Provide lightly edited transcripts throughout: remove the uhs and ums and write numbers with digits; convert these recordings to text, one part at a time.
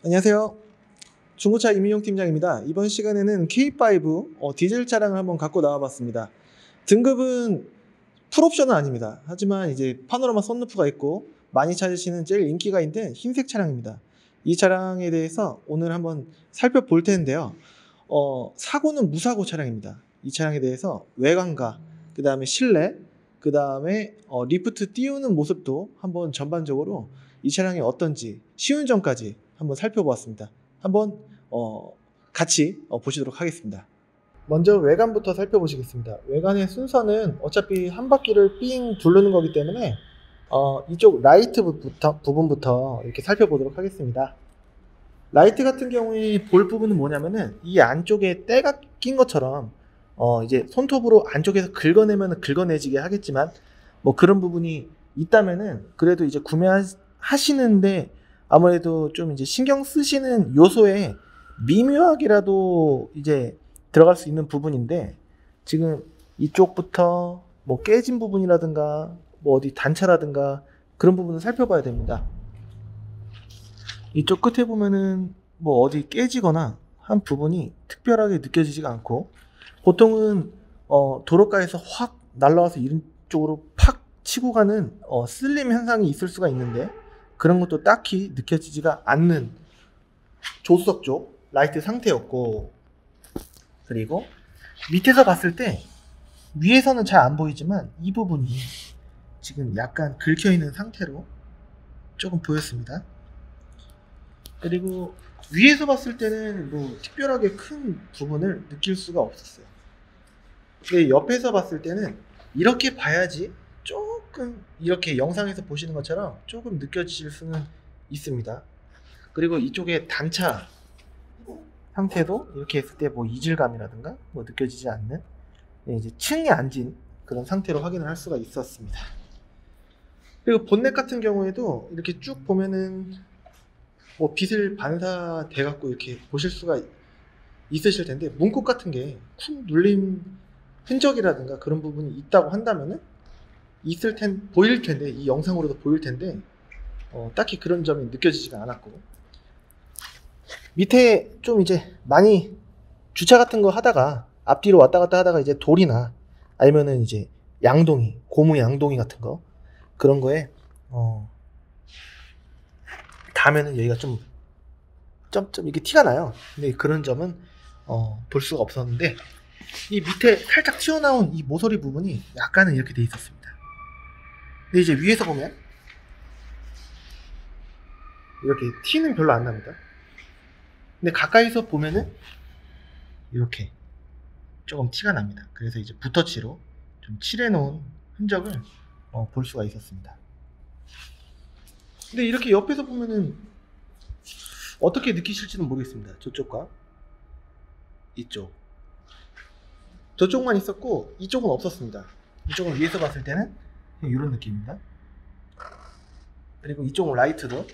안녕하세요. 중고차 이민용 팀장입니다. 이번 시간에는 K5 디젤 차량을 한번 갖고 나와봤습니다. 등급은 풀옵션은 아닙니다. 하지만 이제 파노라마 선루프가 있고 많이 찾으시는 제일 인기가 있는 흰색 차량입니다. 이 차량에 대해서 오늘 한번 살펴볼 텐데요. 사고는 무사고 차량입니다. 이 차량에 대해서 외관과 그 다음에 실내, 그 다음에 리프트 띄우는 모습도 한번 전반적으로 이 차량이 어떤지 시운전까지 한번 살펴보았습니다. 한번 같이 보시도록 하겠습니다. 먼저 외관부터 살펴보시겠습니다. 외관의 순서는 어차피 한 바퀴를 삥 두르는 거기 때문에 이쪽 라이트 부분부터 이렇게 살펴보도록 하겠습니다. 라이트 같은 경우에 볼 부분은 뭐냐면은 이 안쪽에 때가 낀 것처럼 이제 손톱으로 안쪽에서 긁어내면 긁어내지게 하겠지만 뭐 그런 부분이 있다면은 그래도 이제 구매하시는데 아무래도 좀 이제 신경 쓰시는 요소에 미묘하게라도 이제 들어갈 수 있는 부분인데, 지금 이쪽부터 뭐 깨진 부분이라든가 뭐 어디 단차라든가 그런 부분을 살펴봐야 됩니다. 이쪽 끝에 보면은 뭐 어디 깨지거나 한 부분이 특별하게 느껴지지가 않고, 보통은 도로가에서 확 날라와서 이쪽으로 팍 치고 가는 슬림 현상이 있을 수가 있는데, 그런 것도 딱히 느껴지지가 않는 조수석 쪽 라이트 상태였고, 그리고 밑에서 봤을 때 위에서는 잘 안 보이지만 이 부분이 지금 약간 긁혀 있는 상태로 조금 보였습니다. 그리고 위에서 봤을 때는 뭐 특별하게 큰 부분을 느낄 수가 없었어요. 근데 옆에서 봤을 때는 이렇게 봐야지 조금 이렇게 영상에서 보시는 것처럼 조금 느껴지실 수는 있습니다. 그리고 이쪽에 단차 상태도 이렇게 했을 때 뭐 이질감이라든가 뭐 느껴지지 않는, 이제 층이 앉은 그런 상태로 확인을 할 수가 있었습니다. 그리고 본넷 같은 경우에도 이렇게 쭉 보면은 뭐 빛을 반사돼 갖고 이렇게 보실 수가 있으실 텐데, 문콕 같은 게 쿵 눌린 흔적이라든가 그런 부분이 있다고 한다면은 보일 텐데, 이 영상으로도 보일 텐데 딱히 그런 점이 느껴지지가 않았고, 밑에 좀 이제 많이 주차 같은 거 하다가 앞뒤로 왔다 갔다 하다가 이제 돌이나 아니면은 이제 양동이, 고무 양동이 같은 거, 그런 거에 닿으면은 여기가 좀 이게 티가 나요. 근데 그런 점은 볼 수가 없었는데, 이 밑에 살짝 튀어나온 이 모서리 부분이 약간은 이렇게 돼 있었습니다. 근데 이제 위에서 보면 이렇게 티는 별로 안 납니다. 근데 가까이서 보면은 이렇게 조금 티가 납니다. 그래서 이제 붓터치로 좀 칠해 놓은 흔적을 볼 수가 있었습니다. 근데 이렇게 옆에서 보면은 어떻게 느끼실지는 모르겠습니다. 저쪽과 이쪽, 저쪽만 있었고 이쪽은 없었습니다. 이쪽은 위에서 봤을 때는 이런 느낌입니다. 그리고 이쪽은 라이트도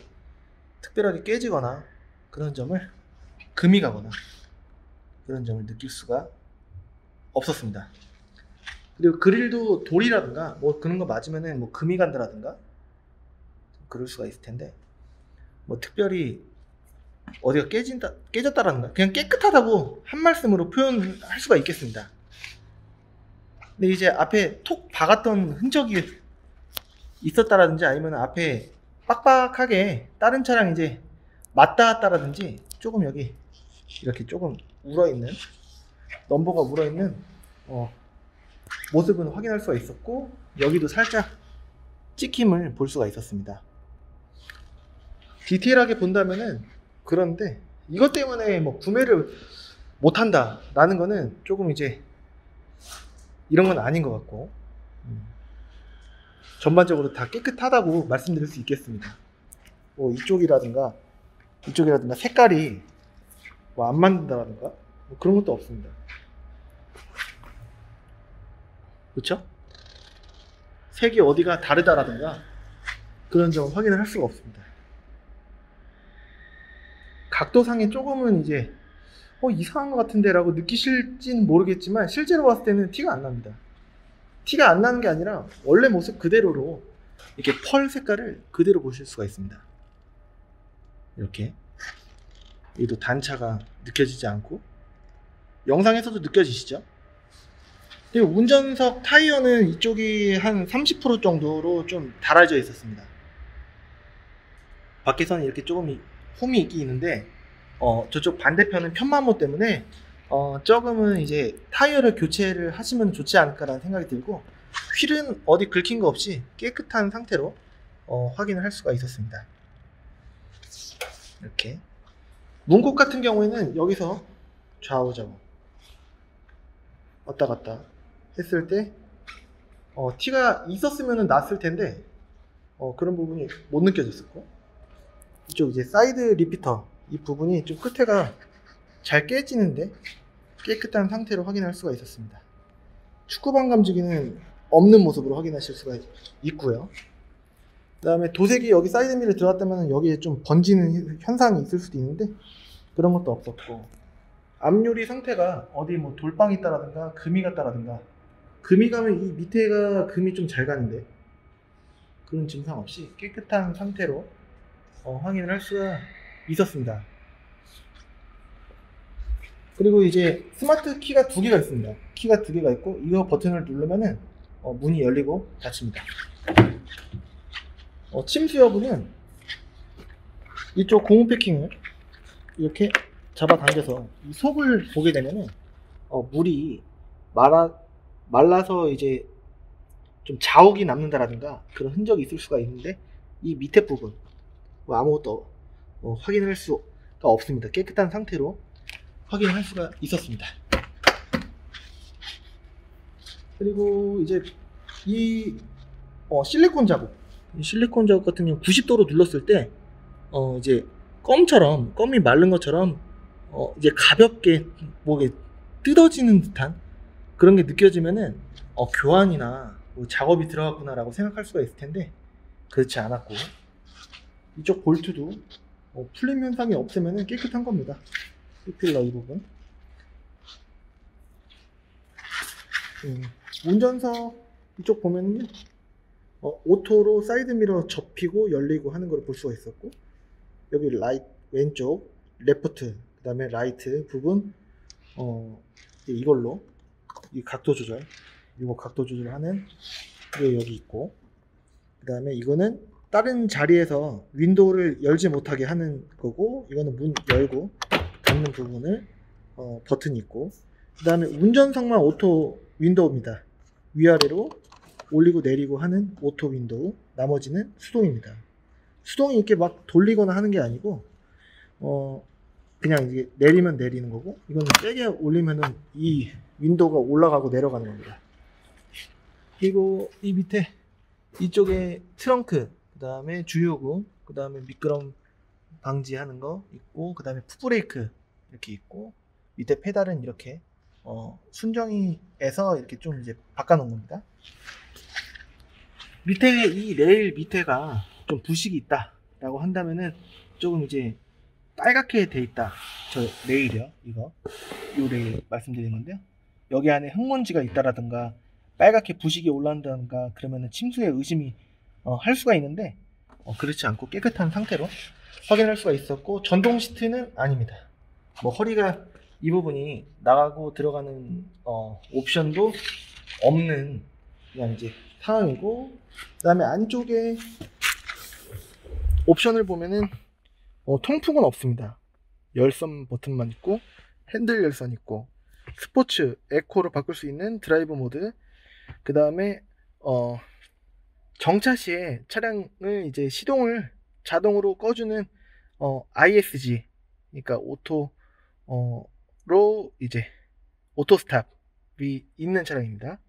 특별하게 깨지거나 그런 점을, 금이 가거나 그런 점을 느낄 수가 없었습니다. 그리고 그릴도 돌이라든가 뭐 그런 거 맞으면은 뭐 금이 간다라든가 그럴 수가 있을 텐데, 뭐 특별히 어디가 깨졌다라든가 그냥 깨끗하다고 한 말씀으로 표현할 수가 있겠습니다. 근데 이제 앞에 톡 박았던 흔적이 있었다라든지, 아니면 앞에 빡빡하게 다른 차량 이제 맞닿았다라든지, 조금 여기 이렇게 조금 울어있는, 넘버가 울어있는 모습은 확인할 수가 있었고, 여기도 살짝 찍힘을 볼 수가 있었습니다. 디테일하게 본다면은, 그런데 이것 때문에 뭐 구매를 못한다 라는 거는 조금 이제 이런 건 아닌 것 같고, 전반적으로 다 깨끗하다고 말씀드릴 수 있겠습니다. 뭐 이쪽이라든가 색깔이 뭐 안 맞는다라든가 뭐 그런 것도 없습니다. 그렇죠? 색이 어디가 다르다라든가 그런 점을 확인을 할 수가 없습니다. 각도상에 조금은 이제 이상한 것 같은데 라고 느끼실지는 모르겠지만, 실제로 봤을 때는 티가 안 납니다. 티가 안 나는 게 아니라 원래 모습 그대로로 이렇게 펄 색깔을 그대로 보실 수가 있습니다. 이렇게 얘도 단차가 느껴지지 않고 영상에서도 느껴지시죠? 그리고 운전석 타이어는 이쪽이 한 30% 정도로 좀 닳아져 있었습니다. 밖에서는 이렇게 조금 홈이 있긴 있는데 저쪽 반대편은 편마모 때문에 조금은 이제 타이어를 교체를 하시면 좋지 않을까라는 생각이 들고, 휠은 어디 긁힌 거 없이 깨끗한 상태로 확인을 할 수가 있었습니다. 이렇게 문콕 같은 경우에는 여기서 좌우좌우 왔다 갔다 했을 때 티가 있었으면 났을 텐데 그런 부분이 못 느껴졌었고, 이쪽 이제 사이드 리피터 이 부분이 좀 끝에가 잘 깨지는데 깨끗한 상태로 확인할 수가 있었습니다. 축구방 감지기는 없는 모습으로 확인하실 수가 있고요. 그 다음에 도색이 여기 사이드밀에 들어갔다면 여기에 좀 번지는 현상이 있을 수도 있는데 그런 것도 없었고, 앞유리 상태가 어디 뭐 돌빵이 있다라든가 금이 갔다라든가, 금이 가면 이 밑에가 금이 좀 잘 가는데 그런 증상 없이 깨끗한 상태로 확인을 할 수가 있었습니다. 그리고 이제 스마트 키가 두 개가 있습니다. 키가 두 개가 있고, 이거 버튼을 누르면은 문이 열리고 닫힙니다. 침수 여부는 이쪽 고무 패킹을 이렇게 잡아당겨서 이 속을 보게 되면은 물이 말라서 이제 좀 자욱이 남는다라든가 그런 흔적이 있을 수가 있는데, 이 밑에 부분 아무것도 확인할 수가 없습니다. 깨끗한 상태로 확인할 수가 있었습니다. 그리고 이제 이 실리콘 자국, 이 실리콘 자국 같은 경우 90도로 눌렀을 때 이제 껌이 마른 것처럼 이제 가볍게 뭐게 뜯어지는 듯한 그런 게 느껴지면은 교환이나 뭐 작업이 들어갔구나 라고 생각할 수가 있을 텐데 그렇지 않았고, 이쪽 볼트도 풀림 현상이 없으면은 깨끗한 겁니다. B필러 이 부분. 운전석 이쪽 보면은 오토로 사이드미러 접히고 열리고 하는 걸 볼 수가 있었고, 여기 왼쪽 레프트, 그 다음에 라이트 부분 이걸로 이 각도 조절, 이거 각도 조절하는 게 여기 있고, 그 다음에 이거는 다른 자리에서 윈도우를 열지 못하게 하는 거고, 이거는 문 열고 닫는 부분을 버튼이 있고, 그 다음에 운전석만 오토 윈도우입니다. 위아래로 올리고 내리고 하는 오토 윈도우, 나머지는 수동입니다. 수동이 이렇게 막 돌리거나 하는 게 아니고 그냥 이게 내리면 내리는 거고, 이거는 세게 올리면은 이 윈도우가 올라가고 내려가는 겁니다. 그리고 이 밑에 이쪽에 트렁크, 그 다음에 주유구, 그 다음에 미끄럼 방지하는 거 있고, 그 다음에 풋브레이크 이렇게 있고, 밑에 페달은 이렇게 순정이에서 이렇게 좀 이제 바꿔 놓은 겁니다. 밑에 이 레일 밑에가 좀 부식이 있다 라고 한다면은 조금 이제 빨갛게 돼 있다, 저 레일이요, 요 레일 말씀드린 건데요, 여기 안에 흙먼지가 있다라든가 빨갛게 부식이 올라온다든가 그러면은 침수의 의심이 할 수가 있는데 그렇지 않고 깨끗한 상태로 확인할 수가 있었고, 전동 시트는 아닙니다. 뭐 허리가 이 부분이 나가고 들어가는 옵션도 없는 그냥 이제 상황이고, 그 다음에 안쪽에 옵션을 보면은 통풍은 없습니다. 열선 버튼만 있고, 핸들 열선 있고, 스포츠, 에코로 바꿀 수 있는 드라이브 모드, 그 다음에 정차 시에 차량을 이제 시동을 자동으로 꺼주는 ISG, 그러니까 오토로 이제 오토 스탑이 있는 차량입니다.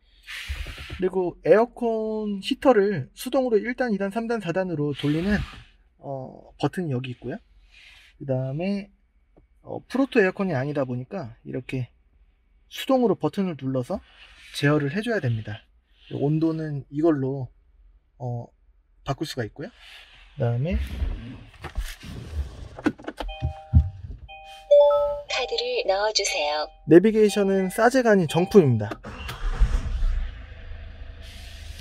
그리고 에어컨 히터를 수동으로 1단, 2단, 3단, 4단으로 돌리는 버튼이 여기 있고요. 그 다음에 프로토 에어컨이 아니다 보니까 이렇게 수동으로 버튼을 눌러서 제어를 해줘야 됩니다. 온도는 이걸로 바꿀 수가 있고요. 그 다음에 카드를 넣어주세요. 내비게이션은 사제가 아닌 정품입니다.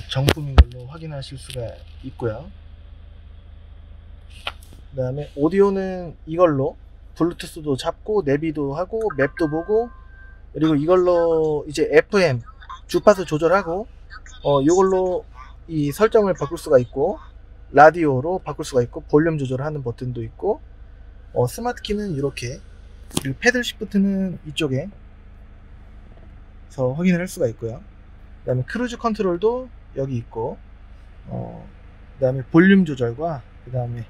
정품인 걸로 확인하실 수가 있고요. 그 다음에 오디오는 이걸로 블루투스도 잡고 내비도 하고 맵도 보고, 그리고 이걸로 이제 FM 주파수 조절하고 이걸로 이 설정을 바꿀 수가 있고, 라디오로 바꿀 수가 있고, 볼륨 조절하는 버튼도 있고, 스마트 키는 이렇게, 그리고 패들 시프트는 이쪽에서 확인을 할 수가 있고요. 그 다음에 크루즈 컨트롤도 여기 있고, 그 다음에 볼륨 조절과 그 다음에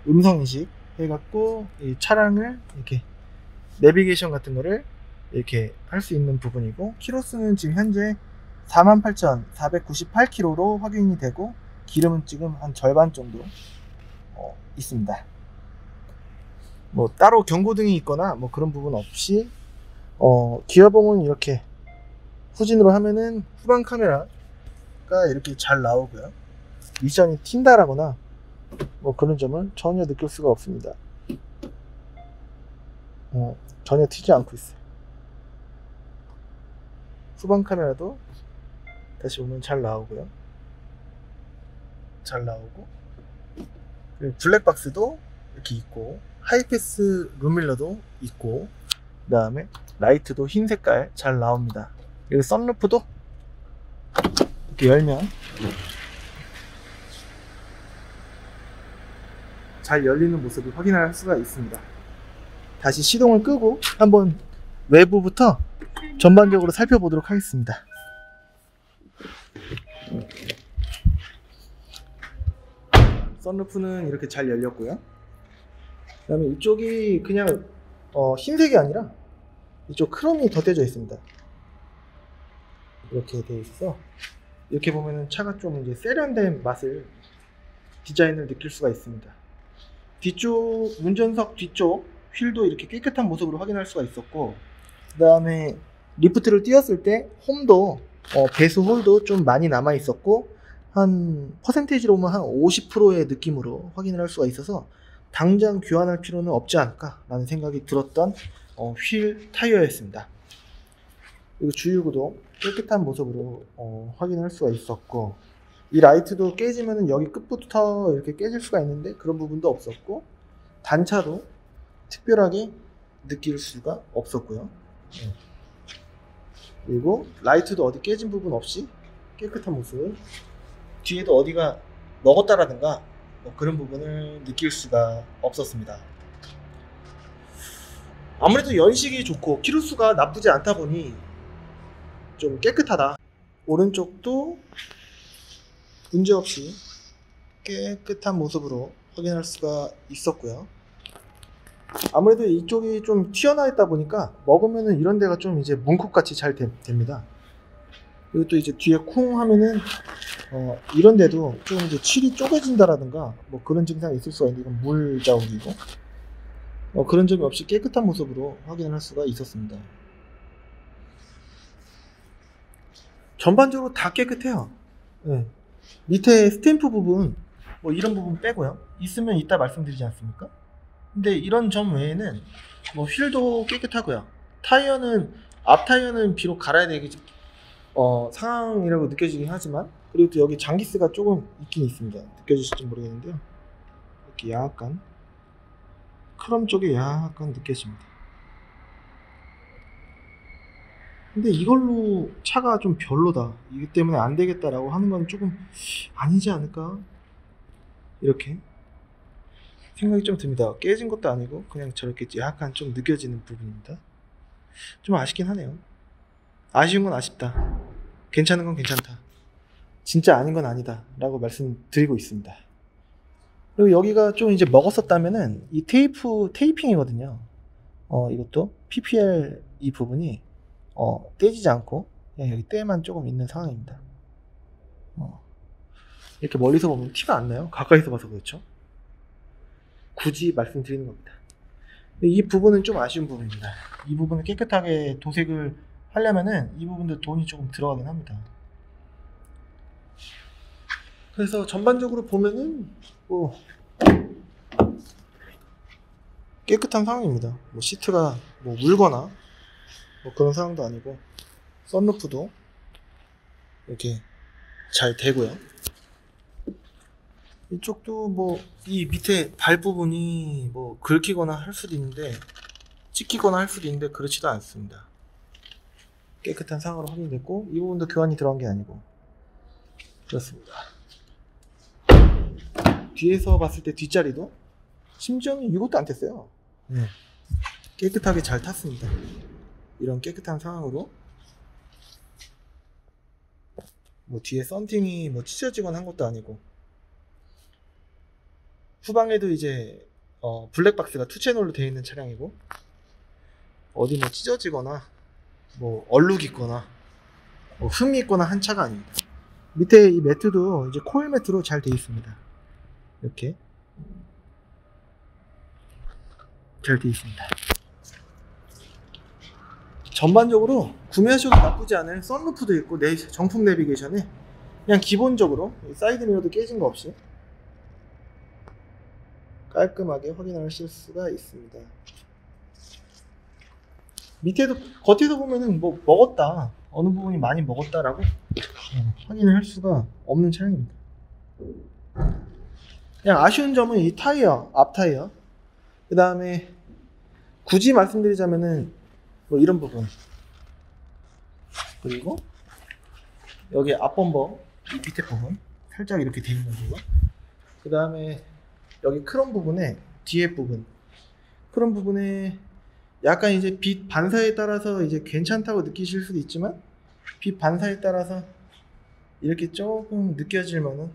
음성 인식 해갖고 이 차량을 이렇게 내비게이션 같은 거를 이렇게 할 수 있는 부분이고, 키로수는 지금 현재 48,498km로 확인이 되고, 기름은 지금 한 절반 정도 있습니다. 뭐 따로 경고등이 있거나 뭐 그런 부분 없이, 기어봉은 이렇게 후진으로 하면은 후방 카메라가 이렇게 잘 나오고요. 미션이 튄다라거나 뭐 그런 점을 전혀 느낄 수가 없습니다. 전혀 튀지 않고 있어요. 후방 카메라도 다시 보면 잘 나오고요. 잘 나오고, 그리고 블랙박스도 이렇게 있고, 하이패스 룸밀러도 있고, 그 다음에 라이트도 흰 색깔 잘 나옵니다. 그리고 썬루프도 이렇게 열면 잘 열리는 모습을 확인할 수가 있습니다. 다시 시동을 끄고 한번 외부부터 전반적으로 살펴보도록 하겠습니다. 썬루프는 이렇게 잘 열렸고요. 그 다음에 이쪽이 그냥 흰색이 아니라 이쪽 크롬이 덧대져 있습니다. 이렇게 되어 있어. 이렇게 보면은 차가 좀 이제 세련된 맛을, 디자인을 느낄 수가 있습니다. 뒤쪽, 운전석 뒤쪽 휠도 이렇게 깨끗한 모습으로 확인할 수가 있었고, 그 다음에 리프트를 띄웠을 때 홈도 배수 홀도 좀 많이 남아 있었고, 한 퍼센테이지로 보면 한 50%의 느낌으로 확인을 할 수가 있어서 당장 교환할 필요는 없지 않을까 라는 생각이 들었던 휠 타이어였습니다. 그리고 주유구도 깨끗한 모습으로 확인할 수가 있었고, 이 라이트도 깨지면은 여기 끝부터 이렇게 깨질 수가 있는데 그런 부분도 없었고, 단차도 특별하게 느낄 수가 없었고요. 그리고 라이트도 어디 깨진 부분 없이 깨끗한 모습, 뒤에도 어디가 먹었다라든가 뭐 그런 부분을 느낄 수가 없었습니다. 아무래도 연식이 좋고 키로수가 나쁘지 않다 보니 좀 깨끗하다. 오른쪽도 문제없이 깨끗한 모습으로 확인할 수가 있었고요. 아무래도 이쪽이 좀 튀어나와 있다 보니까 먹으면은 이런 데가 좀 이제 문콕같이 잘 됩니다. 그리고 또 이제 뒤에 쿵 하면은 이런 데도 좀 이제 칠이 쪼개진다라든가 뭐 그런 증상이 있을 수가 있는데, 이건 물 자국이고 그런 점이 없이 깨끗한 모습으로 확인할 수가 있었습니다. 전반적으로 다 깨끗해요. 네. 밑에 스탬프 부분 뭐 이런 부분 빼고요. 있으면 이따 말씀드리지 않습니까? 근데 이런 점 외에는 뭐 휠도 깨끗하고요. 타이어는, 앞 타이어는 비록 갈아야 되기 상황이라고 느껴지긴 하지만, 그리고 또 여기 장기스가 조금 있긴 있습니다. 느껴지실지 모르겠는데요. 이렇게 약간 크롬 쪽에 약간 느껴집니다. 근데 이걸로 차가 좀 별로다, 이기 때문에 안 되겠다라고 하는 건 조금 아니지 않을까, 이렇게 생각이 좀 듭니다. 깨진 것도 아니고 그냥 저렇게 약간 좀 느껴지는 부분입니다. 좀 아쉽긴 하네요. 아쉬운 건 아쉽다, 괜찮은 건 괜찮다, 진짜 아닌 건 아니다 라고 말씀드리고 있습니다. 그리고 여기가 좀 이제 먹었었다면은 이 테이핑이거든요. 이것도 PPL 이 부분이 떼지지 않고 그냥 여기 때만 조금 있는 상황입니다. 이렇게 멀리서 보면 티가 안 나요. 가까이서 봐서 그렇죠. 굳이 말씀드리는 겁니다. 근데 이 부분은 좀 아쉬운 부분입니다. 이 부분을 깨끗하게 도색을 하려면은 이 부분도 돈이 조금 들어가긴 합니다. 그래서 전반적으로 보면은 뭐 깨끗한 상황입니다. 뭐 시트가 뭐 울거나 뭐 그런 상황도 아니고, 썬루프도 이렇게 잘 되고요. 이쪽도 뭐 이 밑에 발 부분이 뭐 긁히거나 할 수도 있는데, 찍히거나 할 수도 있는데 그렇지도 않습니다. 깨끗한 상황으로 확인됐고, 이 부분도 교환이 들어간 게 아니고 그렇습니다. 뒤에서 봤을 때 뒷자리도 심지어는 이것도 안 탔어요. 깨끗하게 잘 탔습니다. 이런 깨끗한 상황으로 뭐 뒤에 썬팅이 뭐 찢어지거나 한 것도 아니고, 후방에도 이제 블랙박스가 2채널로 되어 있는 차량이고, 어디 뭐 찢어지거나 뭐 얼룩 있거나 뭐 흠이 있거나 한 차가 아닙니다. 밑에 이 매트도 이제 코일 매트로 잘 되어 있습니다. 이렇게 잘 되어 있습니다. 전반적으로 구매하셔도 나쁘지 않은 썬루프도 있고, 정품 내비게이션에 그냥 기본적으로 사이드 미러도 깨진 거 없이 깔끔하게 확인하실 수가 있습니다. 밑에도 겉에서 보면은 뭐 먹었다, 어느 부분이 많이 먹었다라고 확인을 할 수가 없는 차량입니다. 그냥 아쉬운 점은 이 타이어, 앞 타이어, 그 다음에 굳이 말씀드리자면은 뭐 이런 부분, 그리고 여기 앞범버 이 밑에 부분 살짝 이렇게 돼 있는 부분, 그 다음에 여기 크롬 부분에 뒤에 부분, 크롬 부분에 약간 이제 빛 반사에 따라서 이제 괜찮다고 느끼실 수도 있지만, 빛 반사에 따라서 이렇게 조금 느껴질 만한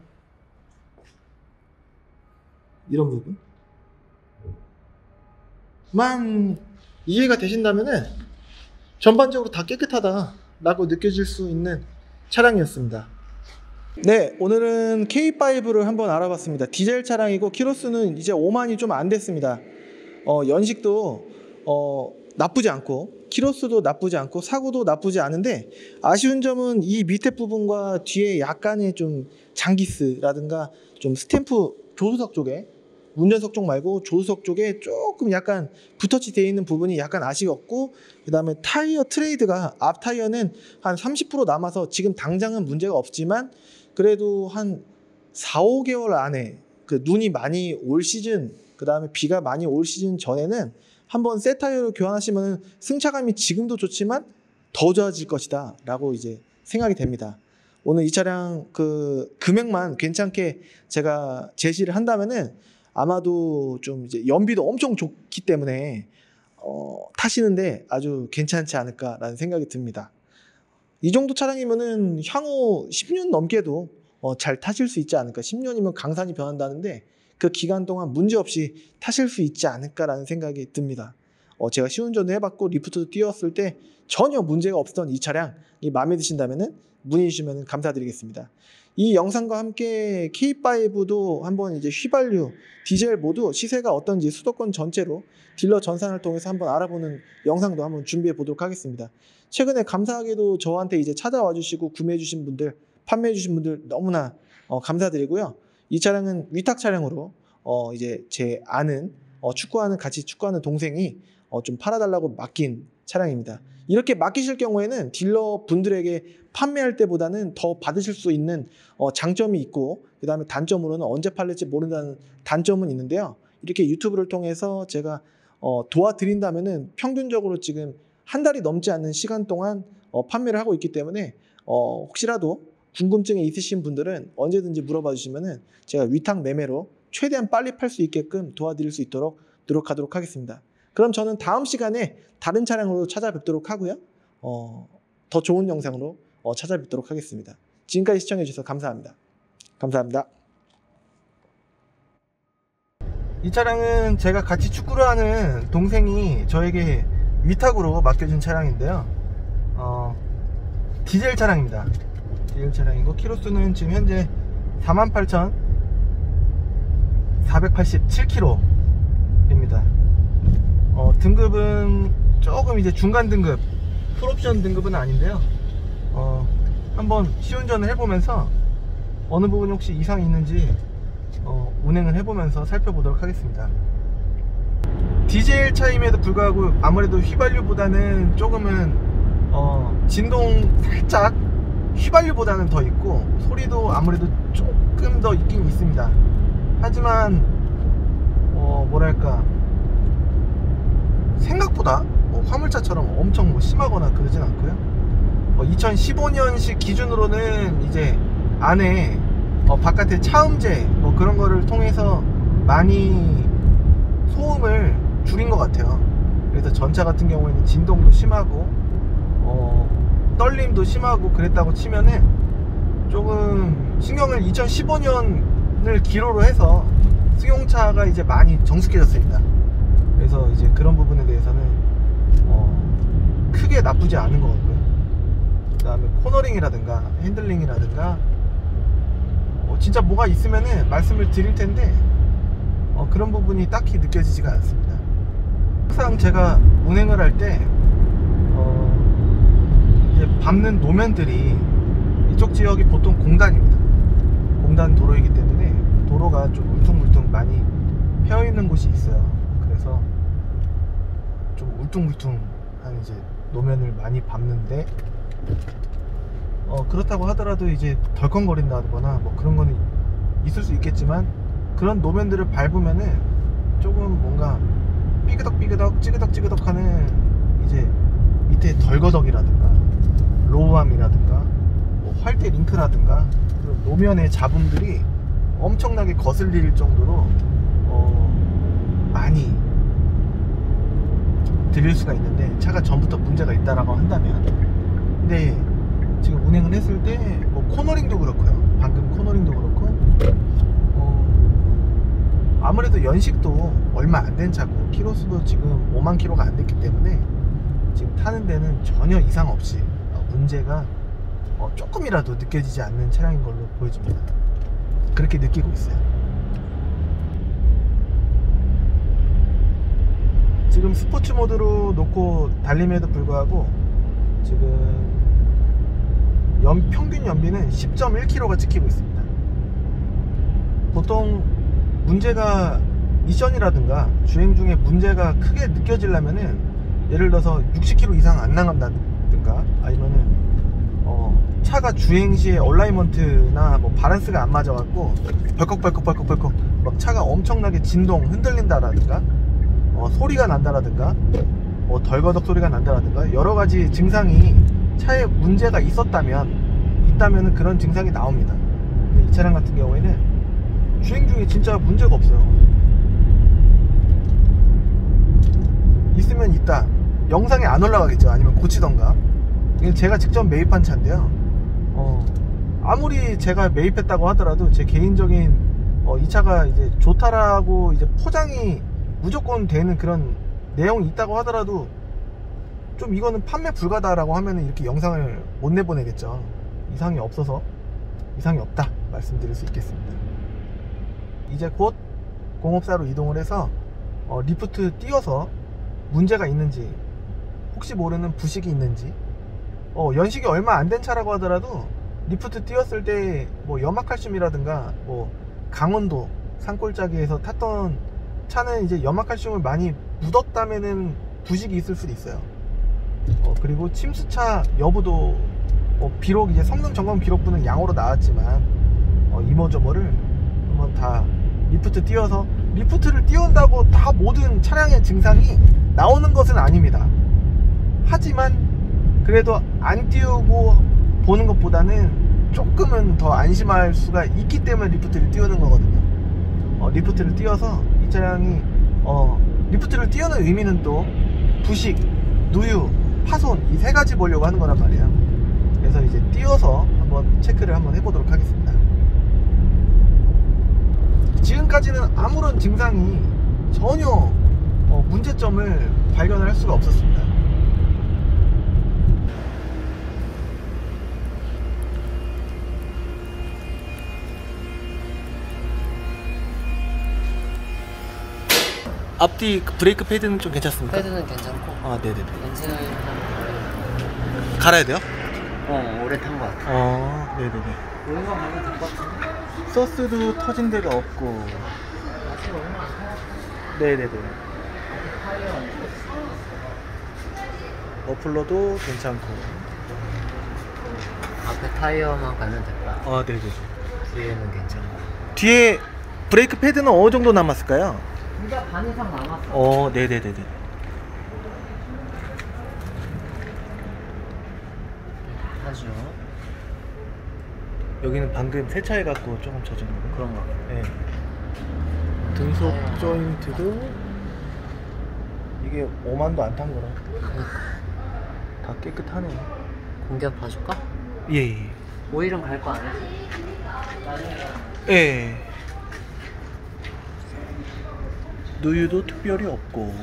이런 부분만 이해가 되신다면은 전반적으로 다 깨끗하다 라고 느껴질 수 있는 차량이었습니다. 네, 오늘은 K5를 한번 알아봤습니다. 디젤 차량이고 키로수는 이제 5만이 좀 안 됐습니다. 연식도 나쁘지 않고, 키로수도 나쁘지 않고, 사고도 나쁘지 않은데, 아쉬운 점은 이 밑에 부분과 뒤에 약간의 좀 장기스라든가 좀 스탬프 조수석 쪽에, 운전석 쪽 말고 조수석 쪽에 조금 약간 붓터치 되어 있는 부분이 약간 아쉬웠고, 그 다음에 타이어 트레이드가 앞 타이어는 한 30% 남아서 지금 당장은 문제가 없지만, 그래도 한 4, 5개월 안에 그 눈이 많이 올 시즌, 그 다음에 비가 많이 올 시즌 전에는 한번 새 타이어로 교환하시면 승차감이 지금도 좋지만 더 좋아질 것이다 라고 이제 생각이 됩니다. 오늘 이 차량 그 금액만 괜찮게 제가 제시를 한다면은 아마도 좀 이제 연비도 엄청 좋기 때문에 타시는데 아주 괜찮지 않을까라는 생각이 듭니다. 이 정도 차량이면은 향후 10년 넘게도 잘 타실 수 있지 않을까. 10년이면 강산이 변한다는데 그 기간 동안 문제없이 타실 수 있지 않을까라는 생각이 듭니다. 제가 시운전도 해봤고 리프트도 띄웠을 때 전혀 문제가 없었던 이 차량이 마음에 드신다면은 문의 주시면 감사드리겠습니다. 이 영상과 함께 K5도 한번 이제 휘발유, 디젤 모두 시세가 어떤지 수도권 전체로 딜러 전산을 통해서 한번 알아보는 영상도 한번 준비해 보도록 하겠습니다. 최근에 감사하게도 저한테 이제 찾아와 주시고 구매해 주신 분들, 판매해 주신 분들 너무나 감사드리고요. 이 차량은 위탁 차량으로 이제 제 아는 같이 축구하는 동생이 좀 팔아달라고 맡긴 차량입니다. 이렇게 맡기실 경우에는 딜러 분들에게 판매할 때보다는 더 받으실 수 있는 장점이 있고, 그 다음에 단점으로는 언제 팔릴지 모른다는 단점은 있는데요. 이렇게 유튜브를 통해서 제가 도와드린다면은 평균적으로 지금 한 달이 넘지 않는 시간 동안 판매를 하고 있기 때문에 혹시라도 궁금증이 있으신 분들은 언제든지 물어봐 주시면은 제가 위탁 매매로 최대한 빨리 팔 수 있게끔 도와드릴 수 있도록 노력하도록 하겠습니다. 그럼 저는 다음 시간에 다른 차량으로 찾아뵙도록 하고요. 더 좋은 영상으로 찾아뵙도록 하겠습니다. 지금까지 시청해 주셔서 감사합니다. 감사합니다. 이 차량은 제가 같이 축구를 하는 동생이 저에게 위탁으로 맡겨준 차량인데요. 디젤 차량입니다. 디젤 차량이고 키로수는 지금 현재 48,487km입니다. 등급은 조금 이제 중간 등급, 풀옵션 등급은 아닌데요. 한번 시운전을 해보면서 어느 부분이 혹시 이상이 있는지 운행을 해보면서 살펴보도록 하겠습니다. 디젤 차임에도 불구하고 아무래도 휘발유보다는 조금은 진동 살짝 휘발유보다는 더 있고, 소리도 아무래도 조금 더 있긴 있습니다. 하지만 뭐랄까 생각보다 화물차처럼 엄청 심하거나 그러진 않고요. 2015년식 기준으로는 이제 안에 바깥에 차음제 그런 거를 통해서 많이 소음을 줄인 것 같아요. 그래서 전차 같은 경우에는 진동도 심하고 떨림도 심하고 그랬다고 치면은 조금 신경을 2015년을 기로로 해서 승용차가 이제 많이 정숙해졌습니다. 그래서 이제 그런 부분에 대해서는 크게 나쁘지 않은 것 같고요. 그 다음에 코너링이라든가 핸들링이라든가 진짜 뭐가 있으면은 말씀을 드릴 텐데 그런 부분이 딱히 느껴지지가 않습니다. 항상 제가 운행을 할 때 이제 밟는 노면들이 이쪽 지역이 보통 공단입니다. 공단 도로이기 때문에 도로가 좀 울퉁불퉁 많이 펴 있는 곳이 있어요. 그래서 좀 울퉁불퉁한 이제 노면을 많이 밟는데 그렇다고 하더라도 이제 덜컹거린다거나 뭐 그런 거는 있을 수 있겠지만 그런 노면들을 밟으면은 조금 뭔가 삐그덕삐그덕 찌그덕찌그덕 하는 이제 밑에 덜거덕이라든가 로우함이라든가 뭐 활대 링크라든가 그런 노면의 잡음들이 엄청나게 거슬릴 정도로 많이 들릴 수가 있는데 차가 전부터 문제가 있다라고 한다면 근데 지금 운행을 했을 때 뭐 코너링도 그렇고요. 방금 코너링도 그렇고 아무래도 연식도 얼마 안 된 차고 키로수도 지금 5만 킬로가 안 됐기 때문에 지금 타는 데는 전혀 이상 없이 문제가 조금이라도 느껴지지 않는 차량인 걸로 보여집니다. 그렇게 느끼고 있어요. 지금 스포츠 모드로 놓고 달림에도 불구하고 지금 평균 연비는 10.1km가 찍히고 있습니다. 보통 문제가 미션이라든가 주행 중에 문제가 크게 느껴지려면은 예를 들어서 60km 이상 안 나간다든가 아니면은 차가 주행 시에 얼라이먼트나 뭐 바란스가 안 맞아갖고 벌컥벌컥 막 차가 엄청나게 진동 흔들린다라든가 소리가 난다라든가 뭐 덜거덕 소리가 난다라든가 여러가지 증상이 차에 문제가 있다면은 그런 증상이 나옵니다. 이 차량 같은 경우에는 주행 중에 진짜 문제가 없어요. 있으면 있다. 영상에 안 올라가겠죠. 아니면 고치던가. 이건 제가 직접 매입한 차인데요. 아무리 제가 매입했다고 하더라도 제 개인적인 이 차가 이제 좋다라고 이제 포장이 무조건 되는 그런 내용이 있다고 하더라도 좀 이거는 판매 불가다라고 하면은 이렇게 영상을 못 내보내겠죠. 이상이 없어서 이상이 없다 말씀드릴 수 있겠습니다. 이제 곧 공업사로 이동을 해서 리프트 띄워서 문제가 있는지 혹시 모르는 부식이 있는지 연식이 얼마 안 된 차라고 하더라도 리프트 띄웠을 때 뭐 염화칼슘이라든가 뭐 강원도 산골짜기에서 탔던 차는 이제 염화칼슘을 많이 묻었다면은 부식이 있을 수도 있어요. 그리고 침수차 여부도 비록 이제 성능 점검 기록부는 양호로 나왔지만 이모저모를 한번 다 리프트 띄워서 리프트를 띄운다고 다 모든 차량의 증상이 나오는 것은 아닙니다. 하지만 그래도 안 띄우고 보는 것보다는 조금은 더 안심할 수가 있기 때문에 리프트를 띄우는 거거든요. 리프트를 띄워서 이 차량이 리프트를 띄우는 의미는 또 부식, 누유, 파손 이 세 가지 보려고 하는 거란 말이에요. 그래서 이제 띄워서 한번 체크를 한번 해보도록 하겠습니다. 지금까지는 아무런 증상이 전혀 문제점을 발견을 할 수가 없었습니다. 앞뒤 브레이크 패드는 좀 괜찮습니까? 패드는 괜찮고. 아, 네네네. 엔진을 갈아야 돼요? 오래 탄 것 같아. 네네네. 오일만 가면 될 것 같은데. 서스도 터진 데가 없고. 아직 얼마 안 타요. 네네네. 타이어 머플러도 괜찮고. 앞에 타이어만 가면 될 것 같아. 네네네. 뒤에는 괜찮고. 뒤에 브레이크 패드는 어느 정도 남았을까요? 이제 반 이상 남았어. 네네네네. 하죠. 여기는 방금 세차해갖고 조금 젖은 거고. 그런 거. 네. 등속 조인트도 이게 5만도 안 탄 거라 다 깨끗하네요. 공기압 봐줄까? 예. 오일은 갈 거 아니야? 나중에. 예. 누유도 특별히 없고.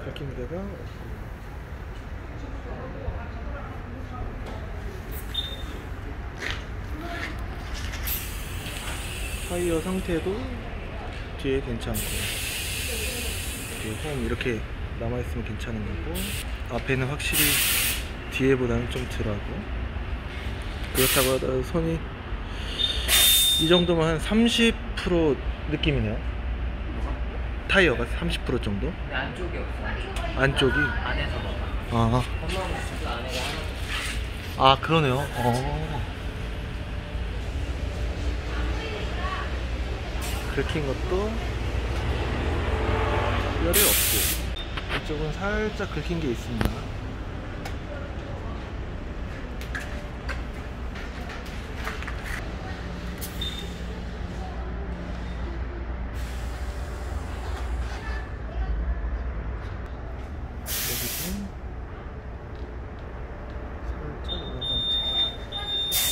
긁힌 데가 없고. 타이어 상태도 뒤에 괜찮고, 뒤에 홈 이렇게 남아있으면 괜찮은 거고, 앞에는 확실히 뒤에보다는 좀 덜하고. 그렇다고 하더라도 손이 이 정도면 한 30% 느낌이네요. 타이어가 30% 정도? 근데 안쪽이 없어. 안쪽이? 안에서 봐봐. 아, 홈런 모습도 안에가 하나. 아 그러네요. 긁힌 것도 특별히 없고, 이쪽은 살짝 긁힌 게 있습니다. 여기도 살짝 이런 상태.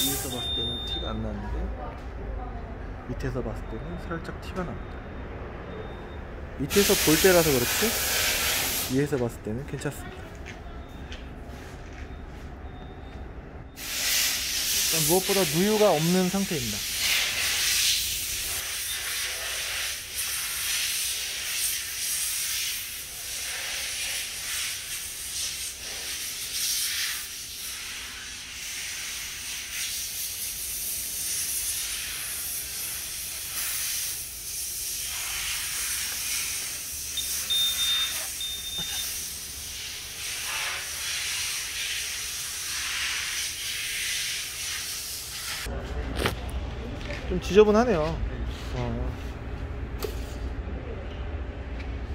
위에서 봤을 때는 티가 안 나는데 밑에서 봤을 때는 살짝 티가 납니다. 밑에서 볼 때라서 그렇지 위에서 봤을 때는 괜찮습니다. 일단 무엇보다 누유가 없는 상태입니다. 좀 지저분하네요.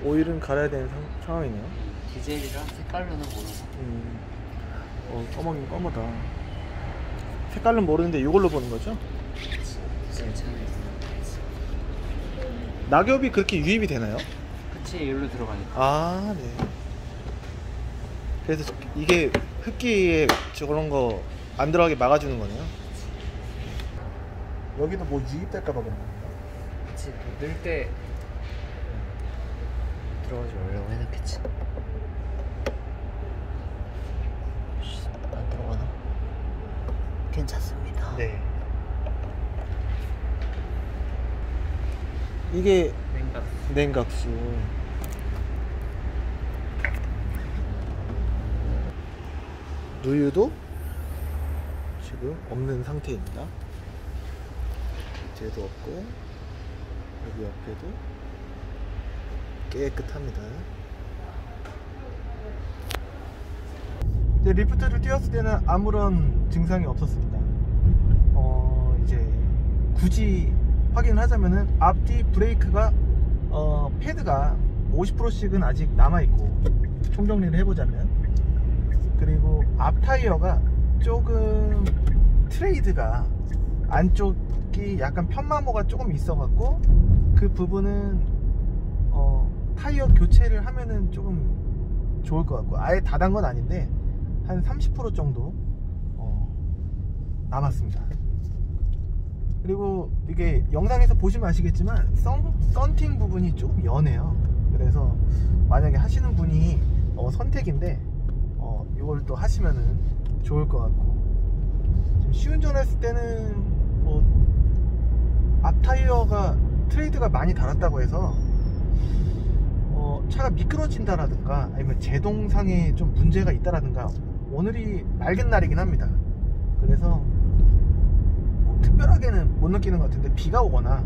오일은 갈아야 되는 상황이네요. 디젤이라 색깔로는 모르고. 검은 검하다. 색깔은 모르는데 이걸로 보는 거죠? 괜찮아요. 낙엽이 그렇게 유입이 되나요? 그치, 여기로 들어가니까. 아, 네. 그래서 이게 흡기에 저런 거 안 들어가게 막아주는 거네요. 여기도 뭐 유입될까봐 그런 건가? 그치, 넣을 때 들어가지 말라고 해놨겠지. 안 들어가나? 괜찮습니다. 네. 이게 냉각수. 누유도 지금 없는 상태입니다. 뒤에도 없고 여기 옆에도 깨끗합니다. 근데 리프트를 띄웠을 때는 아무런 증상이 없었습니다. 이제 굳이 확인을 하자면은 앞뒤 브레이크가 패드가 50%씩은 아직 남아있고, 총정리를 해보자면, 그리고 앞 타이어가 조금 트레이드가 안쪽이 약간 편마모가 조금 있어갖고, 그 부분은 타이어 교체를 하면은 조금 좋을 것 같고, 아예 다 단 건 아닌데 한 30% 정도 남았습니다. 그리고 이게 영상에서 보시면 아시겠지만 썬팅 부분이 조금 연해요. 그래서 만약에 하시는 분이 선택인데 이걸 또 하시면은 좋을 것 같고, 지금 시운전 했을 때는 뭐 앞 타이어가 트레이드가 많이 달았다고 해서 차가 미끄러진다라든가 아니면 제동상에 좀 문제가 있다라든가, 오늘이 맑은 날이긴 합니다. 그래서 특별하게는 못 느끼는 것 같은데, 비가 오거나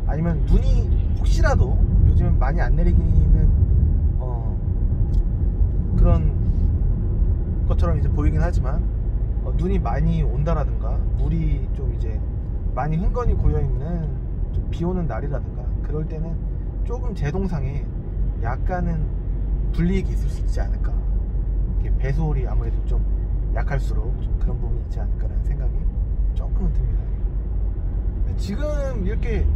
아니면 눈이 혹시라도 요즘은 많이 안 내리기는 그런 것처럼 이제 보이긴 하지만 눈이 많이 온다라든가 물이 좀 이제 많이 흥건히 고여있는 좀 비 오는 날이라든가 그럴 때는 조금 제동상에 약간은 불이익이 있을 수 있지 않을까. 이게 배수홀이 아무래도 좀 약할수록 좀 그런 부분이 있지 않을까라는 생각이 조금은 듭니다. 지금 이렇게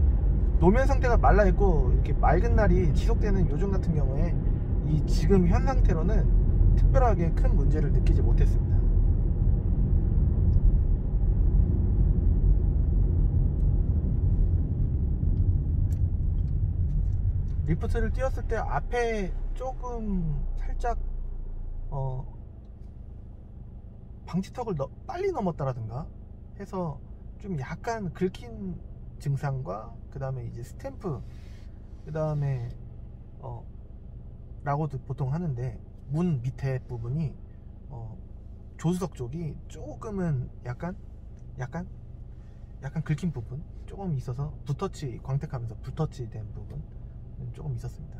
노면 상태가 말라 있고 이렇게 맑은 날이 지속되는 요즘 같은 경우에 이 지금 현 상태로는 특별하게 큰 문제를 느끼지 못했습니다. 리프트를 띄웠을 때 앞에 조금 살짝 방지턱을 빨리 넘었다라든가 해서 좀 약간 긁힌 증상과 그 다음에 이제 스탬프 그 다음에 라고도 보통 하는데 문 밑에 부분이 조수석 쪽이 조금은 약간 긁힌 부분 조금 있어서 붓터치 광택하면서 붓터치 된 부분 조금 있었습니다.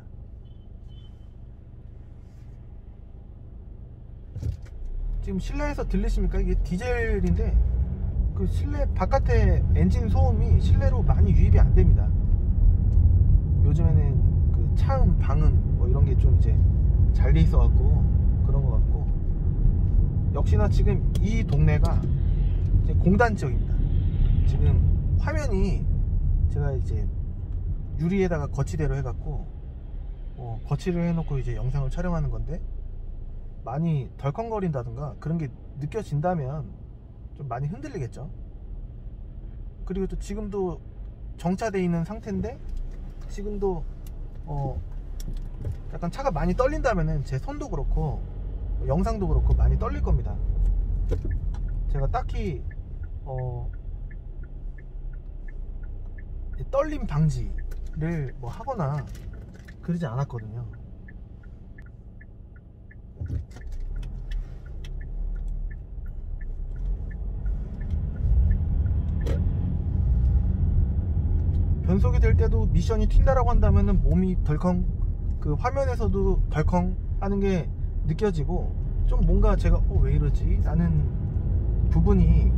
지금 실내에서 들리십니까? 이게 디젤인데 그 실내 바깥에 엔진 소음이 실내로 많이 유입이 안 됩니다. 요즘에는 그 차음 방음 뭐 이런 게 좀 이제 잘 돼 있어 갖고 그런 것 같고, 역시나 지금 이 동네가 이제 공단 지역입니다. 지금 화면이 제가 이제 유리에다가 거치대로 해갖고 거치를 해놓고 이제 영상을 촬영하는 건데 많이 덜컹거린다든가 그런 게 느껴진다면 좀 많이 흔들리겠죠. 그리고 또 지금도 정차되어 있는 상태인데 지금도 약간 차가 많이 떨린다면은 제 손도 그렇고 영상도 그렇고 많이 떨릴 겁니다. 제가 딱히 떨림 방지를 뭐 하거나 그러지 않았거든요. 변속이 될 때도 미션이 튄다라고 한다면은 몸이 덜컹, 그 화면에서도 덜컹 하는 게 느껴지고 좀 뭔가 제가 왜 이러지? 라는 부분이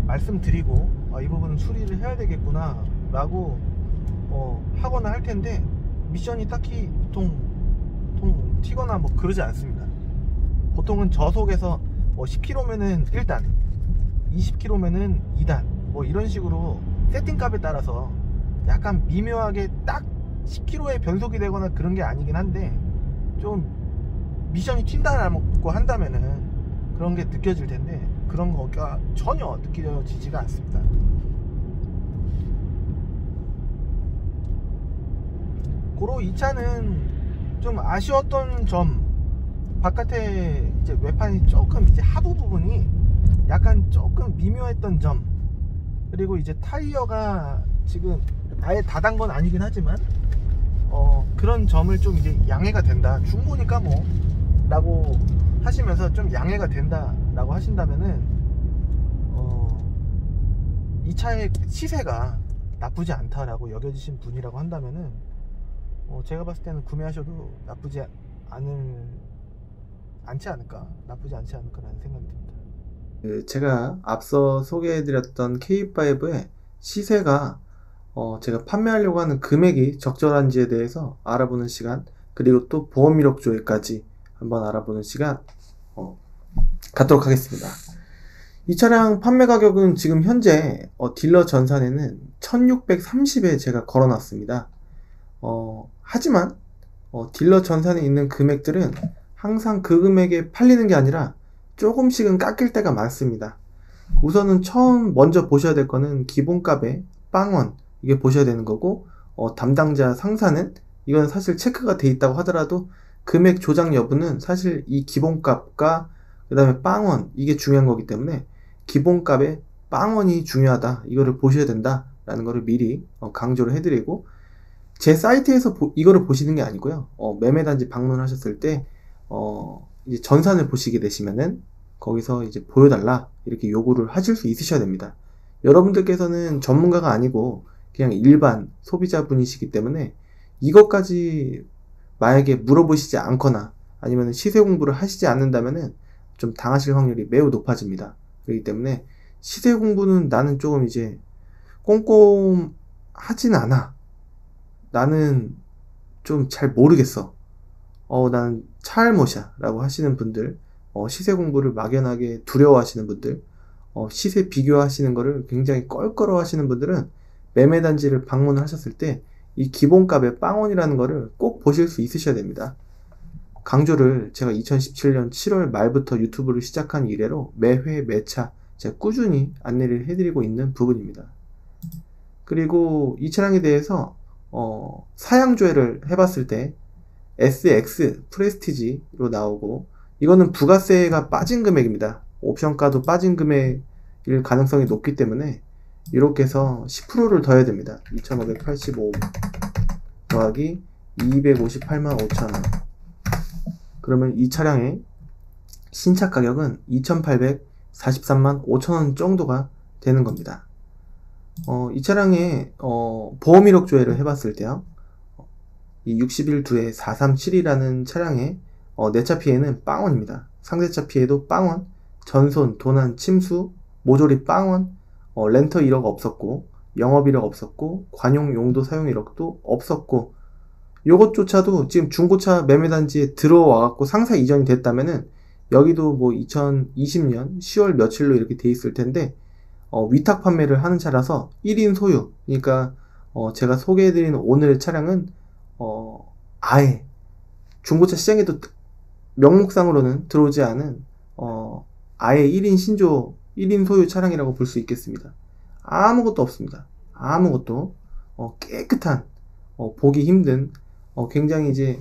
말씀드리고 이 부분은 수리를 해야 되겠구나 라고 하거나 할 텐데, 미션이 딱히 보통 튀거나 뭐 그러지 않습니다. 보통은 저속에서 10km면은 1단, 20km면은 2단 뭐 이런 식으로 세팅값에 따라서 약간 미묘하게 딱 10km에 변속이 되거나 그런 게 아니긴 한데, 좀 미션이 튄다고 한다면은 그런 게 느껴질 텐데 그런 거가 전혀 느껴지지가 않습니다. 고로 이 차는 좀 아쉬웠던 점, 바깥에 이제 외판이 조금 이제 하부 부분이 약간 조금 미묘했던 점, 그리고 이제 타이어가 지금 아예 닫은 건 아니긴 하지만 그런 점을 좀 이제 양해가 된다, 중고니까 뭐 라고 하시면서 좀 양해가 된다 라고 하신다면은 이 차의 시세가 나쁘지 않다라고 여겨지신 분이라고 한다면은 제가 봤을 때는 구매하셔도 나쁘지 않지 않을까라는 생각이 듭니다. 제가 앞서 소개해드렸던 K5의 시세가 제가 판매하려고 하는 금액이 적절한지에 대해서 알아보는 시간, 그리고 또 보험 이력 조회까지 한번 알아보는 시간 갖도록 하겠습니다. 이 차량 판매 가격은 지금 현재 딜러 전산에는 1630에 제가 걸어놨습니다. 하지만 딜러 전산에 있는 금액들은 항상 그 금액에 팔리는 게 아니라 조금씩은 깎일 때가 많습니다. 우선은 먼저 보셔야 될 거는 기본값의 빵원, 이게 보셔야 되는 거고, 담당자 상사는 이건 사실 체크가 돼 있다고 하더라도 금액 조작 여부는 사실 이 기본값과 그 다음에 빵원, 이게 중요한 거기 때문에 기본값의 빵원이 중요하다, 이거를 보셔야 된다 라는 거를 미리 강조를 해드리고, 제 사이트에서 이거를 보시는 게 아니고요, 매매단지 방문하셨을 때 이제 전산을 보시게 되시면은 거기서 이제 보여달라 이렇게 요구를 하실 수 있으셔야 됩니다. 여러분들께서는 전문가가 아니고 그냥 일반 소비자분이시기 때문에 이것까지 만약에 물어보시지 않거나 아니면 시세 공부를 하시지 않는다면은 좀 당하실 확률이 매우 높아집니다. 그렇기 때문에 시세 공부는 나는 조금 이제 꼼꼼하진 않아. 나는 좀 잘 모르겠어. 난 차알못이야 라고 하시는 분들, 시세 공부를 막연하게 두려워하시는 분들, 시세 비교하시는 거를 굉장히 껄끄러워 하시는 분들은 매매단지를 방문을 하셨을 때 이 기본값의 빵원이라는 거를 꼭 보실 수 있으셔야 됩니다. 강조를 제가 2017년 7월 말부터 유튜브를 시작한 이래로 매회 매차 제가 꾸준히 안내를 해드리고 있는 부분입니다. 그리고 이 차량에 대해서 사양조회를 해봤을 때 SX 프레스티지로 나오고, 이거는 부가세가 빠진 금액입니다. 옵션가도 빠진 금액일 가능성이 높기 때문에 이렇게 해서 10%를 더해야 됩니다. 2585 더하기 258만 5천원. 그러면 이 차량의 신차 가격은 2843만 5천원 정도가 되는 겁니다. 이 차량의 보험 이력 조회를 해봤을 때요, 이 61두의 437이라는 차량의 내차 피해는 빵원입니다. 상대차 피해도 빵원, 전손, 도난, 침수, 모조리 빵원, 렌터 이력 없었고, 영업 이력 없었고, 관용 용도 사용 이력도 없었고, 요것조차도 지금 중고차 매매단지에 들어와갖고 상사 이전이 됐다면은 여기도 뭐 2020년 10월 며칠로 이렇게 돼 있을 텐데, 위탁 판매를 하는 차라서 1인 소유, 그러니까 제가 소개해드리는 오늘의 차량은 아예 중고차 시장에도 명목상으로는 들어오지 않은 아예 1인 신조 1인 소유 차량이라고 볼 수 있겠습니다. 아무것도 없습니다. 아무것도 깨끗한, 보기 힘든, 굉장히 이제